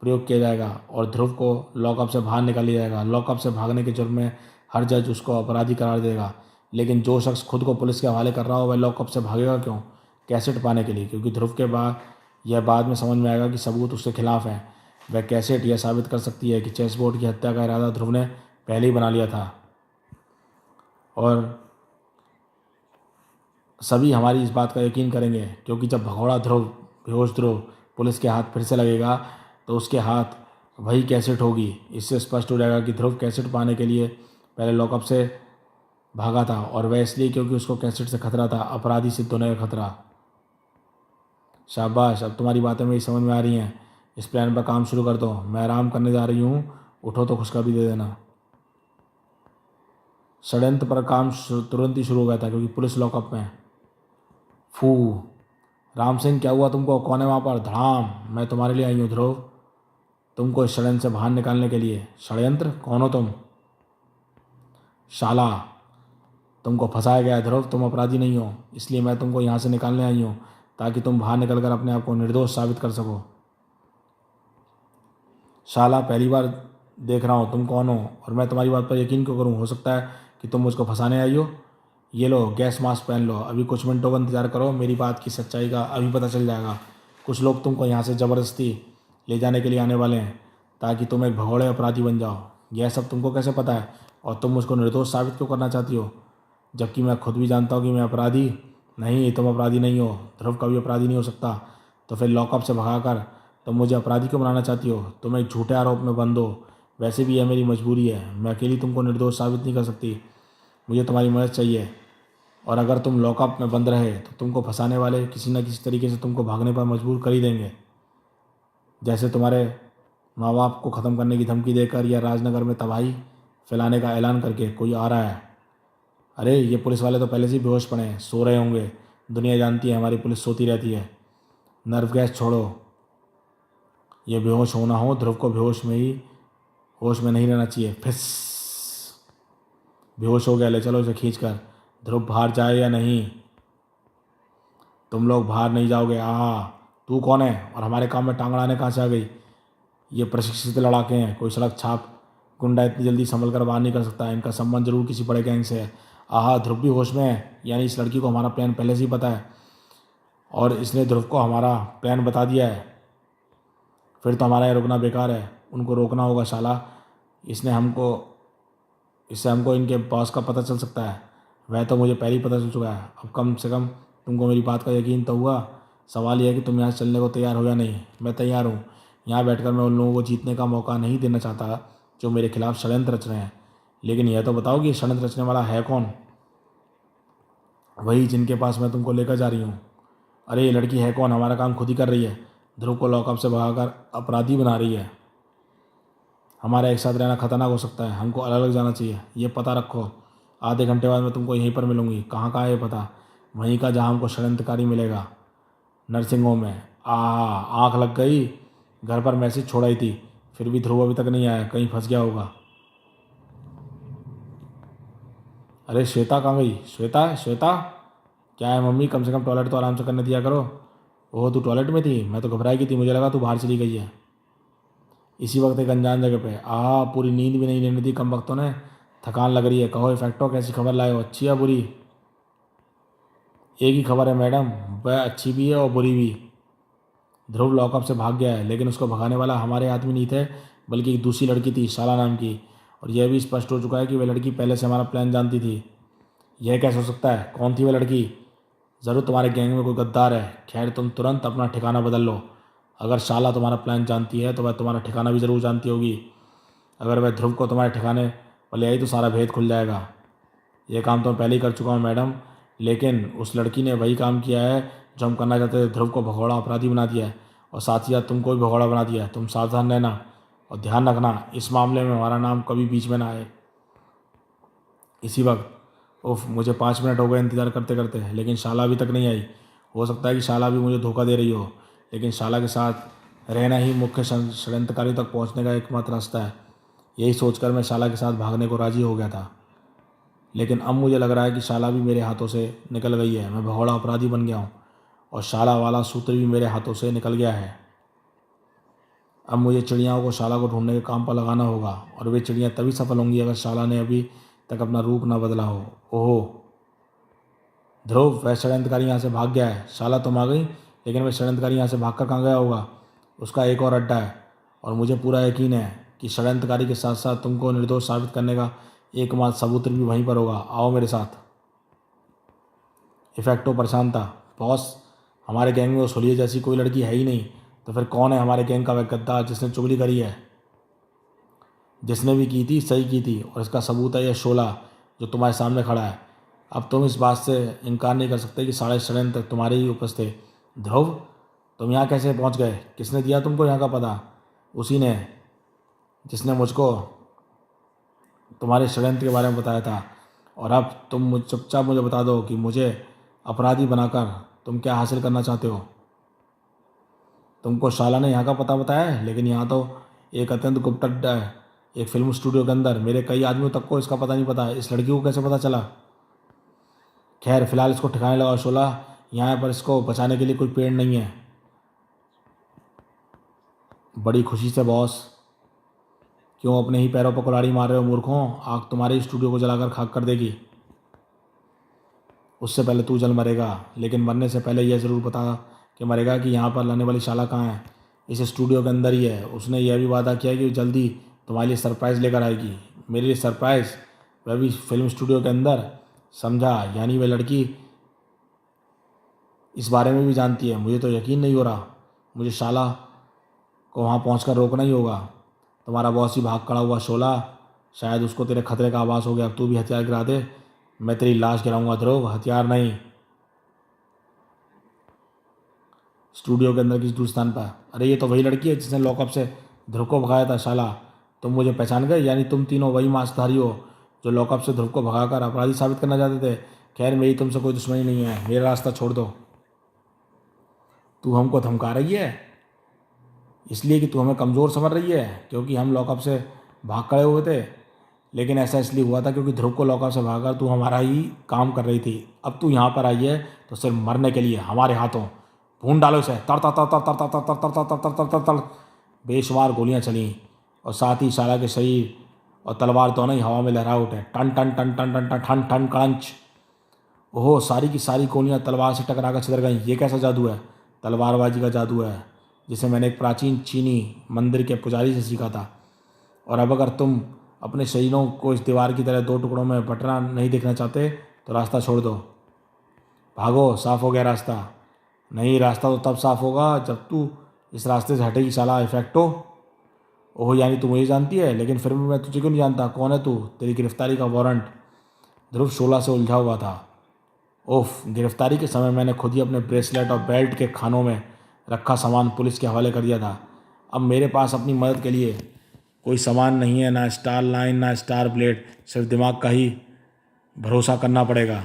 प्रयोग किया जाएगा और ध्रुव को लॉकअप से बाहर निकाल लिया जाएगा। लॉकअप से भागने के जुर्म में हर जज उसको अपराधी करार देगा। लेकिन जो शख्स खुद को पुलिस के हवाले कर रहा हो वह लॉकअप से भागेगा क्यों? कैसेट पाने के लिए। क्योंकि ध्रुव के बाद यह बाद में समझ में आएगा कि सबूत उसके खिलाफ है। वह कैसेट यह साबित कर सकती है कि चेस बोर्ड की हत्या का इरादा ध्रुव ने पहले ही बना लिया था। और सभी हमारी इस बात का यकीन करेंगे, क्योंकि जब भगोड़ा ध्रुव, बेहोश ध्रुव पुलिस के हाथ फिर से लगेगा तो उसके हाथ वही कैसेट होगी। इससे स्पष्ट हो जाएगा कि ध्रुव कैसेट पाने के लिए पहले लॉकअप से भागा था, और वह इसलिए क्योंकि उसको कैसेट से खतरा था, अपराधी सिद्ध होने का खतरा। शाबाश, अब तुम्हारी बातें मेरी समझ में आ रही हैं। इस प्लान पर काम शुरू कर दो। मैं आराम करने जा रही हूँ, उठो तो खुशखबरी दे देना। षड्यंत्र पर काम तुरंत ही शुरू हो गया था क्योंकि पुलिस लॉकअप में। फू, राम सिंह क्या हुआ तुमको? कौन है वहाँ पर? धड़ाम, मैं तुम्हारे लिए आई हूँ ध्रुव, तुमको इस षड्यंत्र से बाहर निकालने के लिए। षड्यंत्र? कौन हो तुम? शाला, तुमको फंसाया गया है ध्रुव, तुम अपराधी नहीं हो, इसलिए मैं तुमको यहाँ से निकालने आई हूँ ताकि तुम बाहर निकलकर अपने आप को निर्दोष साबित कर सको। शाला, पहली बार देख रहा हूँ तुम कौन हो और मैं तुम्हारी बात पर यकीन क्यों करूँ? हो सकता है कि तुम मुझको फंसाने आई हो। ये लो, गैस मास्क पहन लो। अभी कुछ मिनटों का इंतजार करो, मेरी बात की सच्चाई का अभी पता चल जाएगा। कुछ लोग तुमको यहाँ से ज़बरदस्ती ले जाने के लिए आने वाले हैं ताकि तुम एक भगोड़े अपराधी बन जाओ। यह सब तुमको कैसे पता है? और तुम मुझको निर्दोष साबित क्यों करना चाहती हो, जबकि मैं खुद भी जानता हूँ कि मैं अपराधी नहीं। तुम अपराधी नहीं हो, ध्रुव कभी अपराधी नहीं हो सकता। तो फिर लॉकअप से भगाकर तुम मुझे अपराधी क्यों बनाना चाहती हो? तुम एक झूठे आरोप में बंद हो। वैसे भी यह मेरी मजबूरी है, मैं अकेली तुमको निर्दोष साबित नहीं कर सकती। मुझे तुम्हारी मदद चाहिए। और अगर तुम लॉकअप में बंद रहे तो तुमको फंसाने वाले किसी न किसी तरीके से तुमको भागने पर मजबूर कर ही देंगे। जैसे तुम्हारे माँ बाप को ख़त्म करने की धमकी देकर या राजनगर में तबाही फैलाने का ऐलान करके कोई आ रहा है। अरे ये पुलिस वाले तो पहले से ही बेहोश पड़े हैं, सो रहे होंगे। दुनिया जानती है हमारी पुलिस सोती रहती है। नर्व गैस छोड़ो। ये बेहोश होना हो, ध्रुव को होश में नहीं रहना चाहिए। फिस, बेहोश हो गया, ले चलो इसे खींच कर। ध्रुव बाहर जाए या नहीं? तुम लोग बाहर नहीं जाओगे। तू कौन है और हमारे काम में टांग अड़ाने कहाँ से आ गई? ये प्रशिक्षित लड़ाके हैं, कोई सड़क छाप गुंडा इतनी जल्दी संभल कर बाहर नहीं कर सकता। इनका संबंध जरूर किसी बड़े गैंग से है। ध्रुव भी होश में है, यानी इस लड़की को हमारा प्लान पहले से ही पता है और इसने ध्रुव को हमारा प्लान बता दिया है। फिर तो हमारा यहाँ रुकना बेकार है, उनको रोकना होगा। शाला, इसने हमको इससे हमको इनके बॉस का पता चल सकता है। वह तो मुझे पहले ही पता चल चुका है। अब कम से कम तुमको मेरी बात का यकीन तो हुआ। सवाल यह है कि तुम यहाँ से चलने को तैयार हो या नहीं? मैं तैयार हूँ। यहाँ बैठकर मैं उन लोगों को जीतने का मौका नहीं देना चाहता जो मेरे खिलाफ षड्यंत्र रच रहे हैं। लेकिन यह तो बताओ कि षड्यंत्र रचने वाला है कौन? वही जिनके पास मैं तुमको लेकर जा रही हूँ। अरे ये लड़की है कौन? हमारा काम खुद ही कर रही है। ध्रुव को लॉकअप से भगाकर अपराधी बना रही है। हमारा एक साथ रहना खतरनाक हो सकता है, हमको अलग अलग जाना चाहिए, ये पता रखो। आधे घंटे बाद मैं तुमको यहीं पर मिलूंगी। कहाँ का है ये पता? वहीं का जहाँ हमको षड्यंत्रकारी मिलेगा, नर्सिंग होम में। आँख लग गई। घर पर मैसेज छोड़ाई थी, फिर भी ध्रुव अभी तक नहीं आया, कहीं फंस गया होगा। अरे श्वेता कहाँ गई? श्वेता, श्वेता क्या है मम्मी? कम से कम टॉयलेट तो आराम से करने दिया करो। ओह तू टॉयलेट में थी? मैं तो घबराई की थी, मुझे लगा तू बाहर चली गई है। इसी वक्त एक अनजान जगह पे पूरी नींद भी नहीं लेने दी कम वक्तों ने। थकान लग रही है। कहो इफेक्टो, कैसी खबर लाए हो? अच्छी या बुरी? एक ही खबर है मैडम, वह अच्छी भी है और बुरी भी। ध्रुव लॉकअप से भाग गया है, लेकिन उसको भगाने वाला हमारे आदमी नहीं थे, बल्कि एक दूसरी लड़की थी, शाला नाम की। और यह भी स्पष्ट हो चुका है कि वह लड़की पहले से हमारा प्लान जानती थी। यह कैसे हो सकता है? कौन थी वह लड़की? ज़रूर तुम्हारे गैंग में कोई गद्दार है। खैर तुम तुरंत अपना ठिकाना बदल लो। अगर शाला तुम्हारा प्लान जानती है तो वह तुम्हारा ठिकाना भी ज़रूर जानती होगी। अगर वह ध्रुव को तुम्हारे ठिकाने पर ले आई तो सारा भेद खुल जाएगा। यह काम तो मैं पहले ही कर चुका हूँ मैडम, लेकिन उस लड़की ने वही काम किया है जो हम करना चाहते थे। ध्रुव को भगोड़ा अपराधी बना दिया है और साथ ही साथ तुमको भी भगोड़ा बना दिया है। तुम सावधान रहना और ध्यान रखना इस मामले में हमारा नाम कभी बीच में ना आए। इसी वक्त उफ, मुझे 5 मिनट हो गए इंतज़ार करते करते, लेकिन शाला अभी तक नहीं आई। हो सकता है कि शाला भी मुझे धोखा दे रही हो, लेकिन शाला के साथ रहना ही मुख्य षड्यंत्रकारी तक पहुंचने का एकमात्र रास्ता है। यही सोचकर मैं शाला के साथ भागने को राजी हो गया था, लेकिन अब मुझे लग रहा है कि शाला भी मेरे हाथों से निकल गई है। मैं भगोड़ा अपराधी बन गया हूँ और शाला वाला सूत्र भी मेरे हाथों से निकल गया है। अब मुझे चिड़ियाओं को शाला को ढूंढने के काम पर लगाना होगा, और वे चिड़ियाँ तभी सफल होंगी अगर शाला ने अभी तक अपना रूप न बदला हो। ओहो ध्रुव, वह षड्यंत्रकारी यहाँ से भाग गया है। शाला तुम आ गई, लेकिन वह षड्यंत्रकारी यहाँ से भागकर कहाँ गया होगा? उसका एक और अड्डा है, और मुझे पूरा यकीन है कि षड्यंत्रकारी के साथ साथ तुमको निर्दोष साबित करने का एकमात्र सबूत भी वहीं पर होगा। आओ मेरे साथ। इफेक्टो परेशान था। बॉस, हमारे गैंग में उस हुलिया जैसी कोई लड़की है ही नहीं, तो फिर कौन है हमारे गैंग का वह गद्दार जिसने चुगली करी है? जिसने भी की थी सही की थी, और इसका सबूत है यह शोला जो तुम्हारे सामने खड़ा है। अब तुम इस बात से इनकार नहीं कर सकते कि सारे षड्यंत्र तुम्हारे ही उपज थे। ध्रुव, तुम यहाँ कैसे पहुँच गए? किसने दिया तुमको यहाँ का पता? उसी ने जिसने मुझको तुम्हारे षड्यंत्र के बारे में बताया था। और अब तुम चुपचाप मुझे बता दो कि मुझे अपराधी बनाकर तुम क्या हासिल करना चाहते हो? तुमको शाला ने यहाँ का पता बताया है, लेकिन यहाँ तो एक अत्यंत गुप्त अड्डा है, एक फिल्म स्टूडियो के अंदर। मेरे कई आदमियों तक को इसका पता नहीं पता है। इस लड़की को कैसे पता चला? खैर फिलहाल इसको ठिकाने लगाओ शोला। यहाँ पर इसको बचाने के लिए कोई पेड़ नहीं है। बड़ी खुशी से बॉस। क्यों अपने ही पैरों पर कुल्हाड़ी मार रहे हो मूर्खों? आग तुम्हारे ही स्टूडियो को जलाकर खाक कर देगी। उससे पहले तू जल मरेगा, लेकिन मरने से पहले यह ज़रूर बता कि मरेगा कि यहाँ पर लाने वाली शाला कहाँ है। इस स्टूडियो के अंदर ही है। उसने यह भी वादा किया कि जल्दी तुम्हारे लिए सरप्राइज़ लेकर आएगी। मेरे लिए सरप्राइज़? वह भी फिल्म स्टूडियो के अंदर? समझा, यानी वह लड़की इस बारे में भी जानती है। मुझे तो यकीन नहीं हो रहा। मुझे शाला को वहाँ पहुँचकर रोकना ही होगा। तुम्हारा बॉस ही भाग खड़ा हुआ शोला, शायद उसको तेरे खतरे का आभास हो गया। अब तू भी हथियार गिरा दे, मैं तेरी लाश गिराऊंगा। ध्रुव, हथियार नहीं। स्टूडियो के अंदर किसी दूसरे स्थान पर। अरे ये तो वही लड़की है जिसने लॉकअप से ध्रुव को भगाया था। शाला, तुम मुझे पहचान गए? यानी तुम तीनों वही मांसधारी हो जो लॉकअप से ध्रुव को भगाकर अपराधी साबित करना चाहते थे। खैर मेरी तुमसे कोई दुश्मनी नहीं है, मेरा रास्ता छोड़ दो। तू हमको धमका रही है इसलिए कि तू हमें कमज़ोर समझ रही है, क्योंकि हम लॉकअप से भाग खड़े हुए थे। लेकिन ऐसा इसलिए हुआ था क्योंकि ध्रुव को लॉकअप से भागकर तू हमारा ही काम कर रही थी। अब तू यहाँ पर आई है तो सिर्फ मरने के लिए। हमारे हाथों भून डालो इसे। तर तर तर तर तर तर तर तर तर तर तर तर तर तर। बेशुमार गोलियां चलीं और साथ ही शाला के शरीर और तलवार दोनों ही हवा में लहरा उठे। टन टन टन टन टन टन ठन ठन क्रंच। ओहो, सारी की सारी गोलियां तलवार से टकरा कर छितर गईं। ये कैसा जादू है? तलवारबाजी का जादू है, जिसे मैंने एक प्राचीन चीनी मंदिर के पुजारी से सीखा था। और अब अगर तुम अपने शरीरों को इस दीवार की तरह दो टुकड़ों में बंटना नहीं देखना चाहते तो रास्ता छोड़ दो। भागो, साफ हो गया रास्ता। नहीं, रास्ता तो तब साफ होगा जब तू इस रास्ते से हटेगी साला इफेक्टो। ओह यानी तू मुझे जानती है, लेकिन फिर भी मैं तुझे क्यों नहीं जानता? कौन है तू? तेरी गिरफ्तारी का वारंट। ध्रुव शोला से उलझा हुआ था। ओफ, गिरफ्तारी के समय मैंने खुद ही अपने ब्रेसलेट और बेल्ट के खानों में रखा सामान पुलिस के हवाले कर दिया था। अब मेरे पास अपनी मदद के लिए कोई सामान नहीं है, ना स्टार लाइन ना स्टार ब्लेड, सिर्फ दिमाग का ही भरोसा करना पड़ेगा।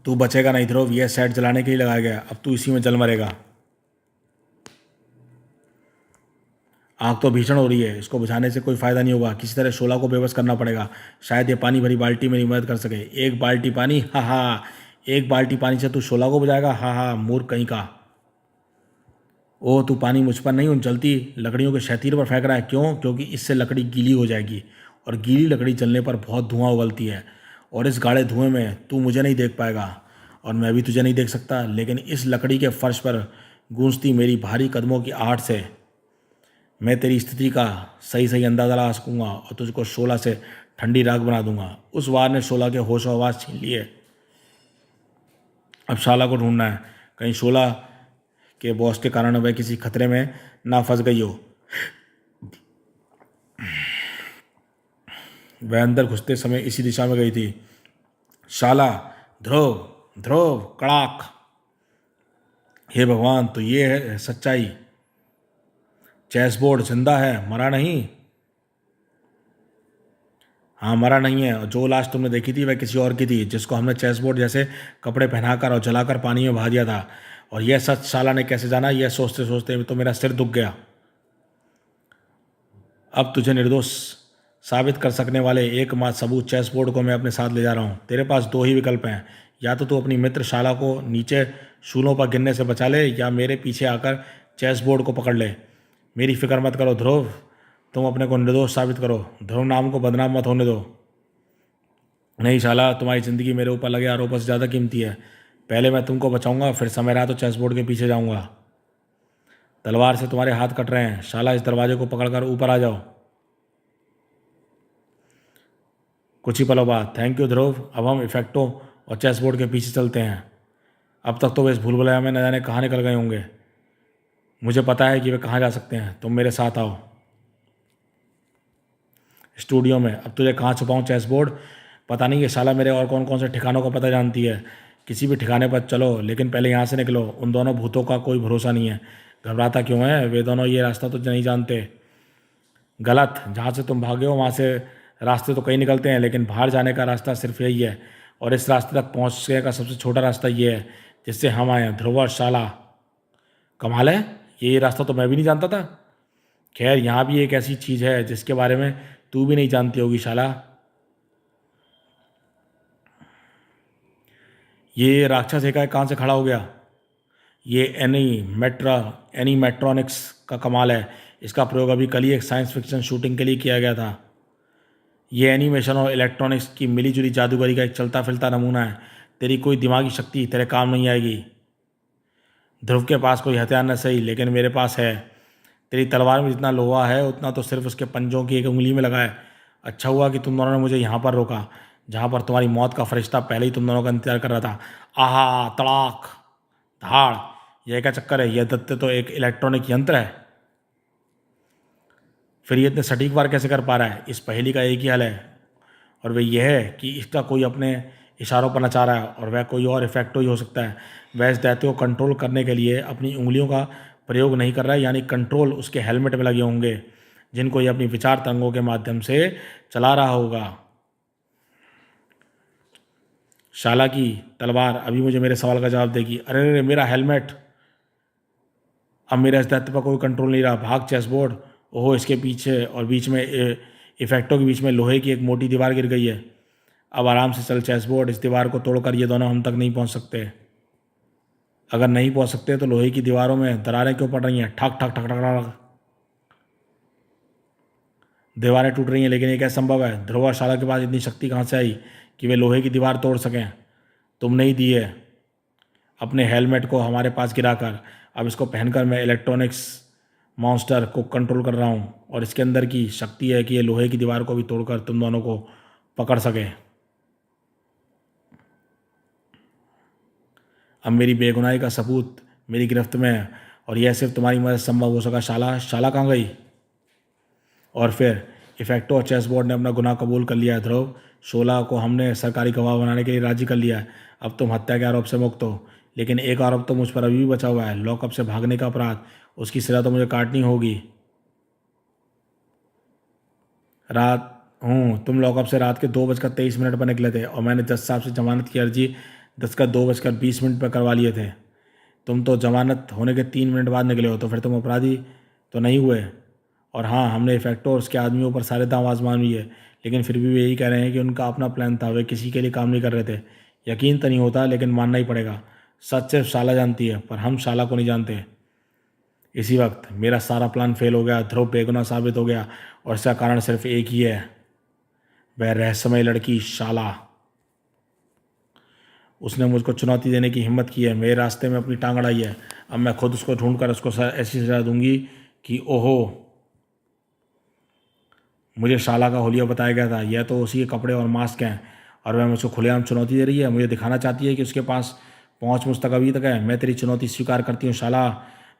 तू बचेगा नहीं ध्रुव, यह सेट जलाने के लिए लगाया गया, अब तू इसी में जल मरेगा। आग तो भीषण हो रही है, इसको बुझाने से कोई फायदा नहीं होगा, किसी तरह शोला को बेबस करना पड़ेगा। शायद ये पानी भरी बाल्टी मेरी मदद कर सके। एक बाल्टी पानी? हा हा, एक बाल्टी पानी से तू शोला को बुझाएगा? हा हा, मूर्ख कहीं का। ओह, तू पानी मुझ पर नहीं, उन जलती लकड़ियों के शतीर पर फेंक रहा है। क्यों? क्योंकि इससे लकड़ी गीली हो जाएगी, और गीली लकड़ी जलने पर बहुत धुआं उगलती है, और इस गाढ़े धुएं में तू मुझे नहीं देख पाएगा, और मैं भी तुझे नहीं देख सकता। लेकिन इस लकड़ी के फर्श पर गूंजती मेरी भारी कदमों की आहट से मैं तेरी स्थिति का सही सही अंदाजा लगा सकूंगा, और तुझको शोला से ठंडी राख बना दूंगा। उस वार ने शोला के होश आवाज छीन लिए। अब शाला को ढूंढना है, कहीं शोला के बॉस के कारण वह किसी खतरे में ना फंस गई हो। वह अंदर घुसते समय इसी दिशा में गई थी। शाला, ध्रुव, ध्रुव, कड़ाक। हे भगवान, तो ये है सच्चाई। चेस बोर्ड जिंदा है, मरा नहीं। हाँ, मरा नहीं है, और जो लाश तुमने देखी थी वह किसी और की थी, जिसको हमने चेस बोर्ड जैसे कपड़े पहनाकर और जलाकर पानी में बहा दिया था। और यह सच शाला ने कैसे जाना? यह सोचते सोचते तो मेरा सिर दुख गया। अब तुझे निर्दोष साबित कर सकने वाले एकमात्र सबूत चेस बोर्ड को मैं अपने साथ ले जा रहा हूँ। तेरे पास दो ही विकल्प हैं, या तो तू अपनी मित्र शाला को नीचे शूलों पर गिरने से बचा ले, या मेरे पीछे आकर चेस बोर्ड को पकड़ ले। मेरी फिक्र मत करो ध्रुव, तुम अपने को निर्दोष साबित करो, ध्रुव नाम को बदनाम मत होने दो। नहीं शाला, तुम्हारी ज़िंदगी मेरे ऊपर लगे आरोपों से ज़्यादा कीमती है। पहले मैं तुमको बचाऊंगा, फिर समय रहा तो चेस बोर्ड के पीछे जाऊंगा। तलवार से तुम्हारे हाथ कट रहे हैं शाला, इस दरवाजे को पकड़कर ऊपर आ जाओ। कुछ ही पलों बाद। थैंक यू ध्रुव, अब हम इफेक्टो और चेस बोर्ड के पीछे चलते हैं। अब तक तो वे इस भूल भुलैया में न जाने कहाँ निकल गए होंगे। मुझे पता है कि वे कहाँ जा सकते हैं, तुम मेरे साथ आओ। स्टूडियो में। अब तुझे कहाँ छुपाऊँ चेस बोर्ड? पता नहीं ये शाला मेरे और कौन कौन से ठिकानों का पता जानती है। किसी भी ठिकाने पर चलो, लेकिन पहले यहाँ से निकलो। उन दोनों भूतों का कोई भरोसा नहीं है। घबराता क्यों है? वे दोनों ये रास्ता तो नहीं जानते। गलत, जहाँ से तुम भागे हो वहाँ से रास्ते तो कई निकलते हैं, लेकिन बाहर जाने का रास्ता सिर्फ यही है, और इस रास्ते तक पहुँचने का सबसे छोटा रास्ता ये है जिससे हम आए हैं। ध्रुव और शाला। कमाल है, ये रास्ता तो मैं भी नहीं जानता था। खैर, यहाँ भी एक ऐसी चीज़ है जिसके बारे में तू भी नहीं जानती होगी शाला। ये राक्षस एकाएक कहाँ से खड़ा हो गया? ये एनीमेट्रॉनिक्स का कमाल है। इसका प्रयोग अभी कल ही एक साइंस फिक्शन शूटिंग के लिए किया गया था। ये एनिमेशन और इलेक्ट्रॉनिक्स की मिलीजुली जादूगरी का एक चलता फिरता नमूना है। तेरी कोई दिमागी शक्ति तेरे काम नहीं आएगी। ध्रुव के पास कोई हथियार न सही, लेकिन मेरे पास है। तेरी तलवार में जितना लोहा है उतना तो सिर्फ उसके पंजों की एक उंगली में लगा है। अच्छा हुआ कि तुम दोनों ने मुझे यहाँ पर रोका, जहाँ पर तुम्हारी मौत का फरिश्ता पहले ही तुम दोनों का इंतजार कर रहा था। आहा, तड़ाक, धाड़। यह क्या चक्कर है? यह दत्ते तो एक इलेक्ट्रॉनिक यंत्र है, फिर ये इतने सटीक वार कैसे कर पा रहा है? इस पहेली का एक ही हल है, और वह यह है कि इसका कोई अपने इशारों पर नचा रहा है, और वह कोई और इफेक्टो ही हो सकता है। वह इस दैत्य को कंट्रोल करने के लिए अपनी उंगलियों का प्रयोग नहीं कर रहा है, यानी कंट्रोल उसके हेलमेट में लगे होंगे, जिनको ये अपनी विचार तरंगों के माध्यम से चला रहा होगा। शाला की तलवार अभी मुझे मेरे सवाल का जवाब देगी। अरे अरे, मेरा हेलमेट! अब मेरा इस दैत्य पर कोई कंट्रोल नहीं रहा। भाग चेस बोर्ड। ओहो, इसके पीछे और बीच में इफेक्टों के बीच में लोहे की एक मोटी दीवार गिर गई है। अब आराम से चल चेस बोर्ड, इस दीवार को तोड़कर ये दोनों हम तक नहीं पहुंच सकते। अगर नहीं पहुंच सकते तो लोहे की दीवारों में दरारें क्यों पड़ रही हैं? ठक ठक ठक ठक ठक। दीवारें टूट रही हैं, लेकिन ये कैसे संभव है? ध्रुव और शाला के पास इतनी शक्ति कहाँ से आई कि वे लोहे की दीवार तोड़ सकें? तुमने ही दी है अपने हेलमेट को हमारे पास गिराकर। अब इसको पहनकर मैं इलेक्ट्रॉनिक्स मॉन्स्टर को कंट्रोल कर रहा हूँ, और इसके अंदर की शक्ति है कि ये लोहे की दीवार को भी तोड़कर तुम दोनों को पकड़ सके। अब मेरी बेगुनाही का सबूत मेरी गिरफ्त में है और यह सिर्फ तुम्हारी मदद संभव हो सका। शाला शाला कहाँ गई? और फिर इफेक्टो और चेस बोर्ड ने अपना गुनाह कबूल कर लिया है ध्रुव। शोला को हमने सरकारी गवाह बनाने के लिए राजी कर लिया है। अब तुम हत्या के आरोप से मुक्त हो, लेकिन एक आरोप तो मुझ पर अभी भी बचा हुआ है, लॉकअप से भागने का अपराध। उसकी सजा तो मुझे काटनी होगी। तुम लॉकअप से रात के 2:23 पर निकले थे और मैंने जज साहब से जमानत की अर्जी 2:20 पर करवा लिए थे। तुम तो जमानत होने के 3 मिनट बाद निकले हो, तो फिर तुम अपराधी तो नहीं हुए। और हाँ, हमने इफेक्टो और उसके आदमियों पर सारे दांव आजमान लिए, लेकिन फिर भी वे यही कह रहे हैं कि उनका अपना प्लान था, वे किसी के लिए काम नहीं कर रहे थे। यकीन तो नहीं होता, लेकिन मानना ही पड़ेगा। सच सिर्फ शाला जानती है, पर हम शाला को नहीं जानते। इसी वक्त मेरा सारा प्लान फेल हो गया। ध्रुव बेगुनाह साबित हो गया और इसका कारण सिर्फ एक ही है, वह रहस्यमय लड़की शाला। उसने मुझको चुनौती देने की हिम्मत की है, मेरे रास्ते में अपनी टांग अड़ाई है। अब मैं खुद उसको ढूंढ कर उसको ऐसी सजा दूंगी कि ओहो, मुझे शाला का हुलिया बताया गया था। यह तो उसी के कपड़े और मास्क हैं और वह मुझको खुलेआम चुनौती दे रही है। मुझे दिखाना चाहती है कि उसके पास पहुंच मुझ तक अभी तक है। मैं तेरी चुनौती स्वीकार करती हूँ शाला।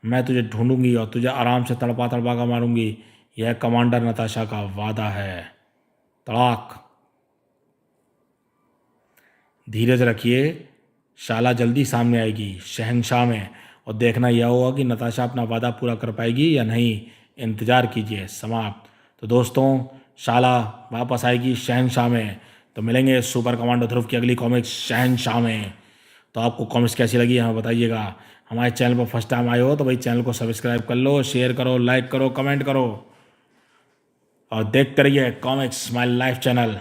मैं तुझे ढूंढूंगी और तुझे आराम से तड़पा तड़पा कर मारूंगी। यह कमांडर नताशा का वादा है। तड़ाक। धीरज रखिए, शाला जल्दी सामने आएगी शहंशाह में, और देखना यह होगा कि नताशा अपना वादा पूरा कर पाएगी या नहीं। इंतजार कीजिए। समाप्त। तो दोस्तों, शाला वापस आएगी शहंशाह में। तो मिलेंगे सुपर कमांडो ध्रुव की अगली कॉमिक्स शहंशाह में। तो आपको कॉमिक्स कैसी लगी हमें बताइएगा। हमारे चैनल पर फर्स्ट टाइम आए हो तो भाई चैनल को सब्सक्राइब कर लो, शेयर करो, लाइक करो, कमेंट करो और देखते रहिए कॉमिक्स माय लाइफ चैनल।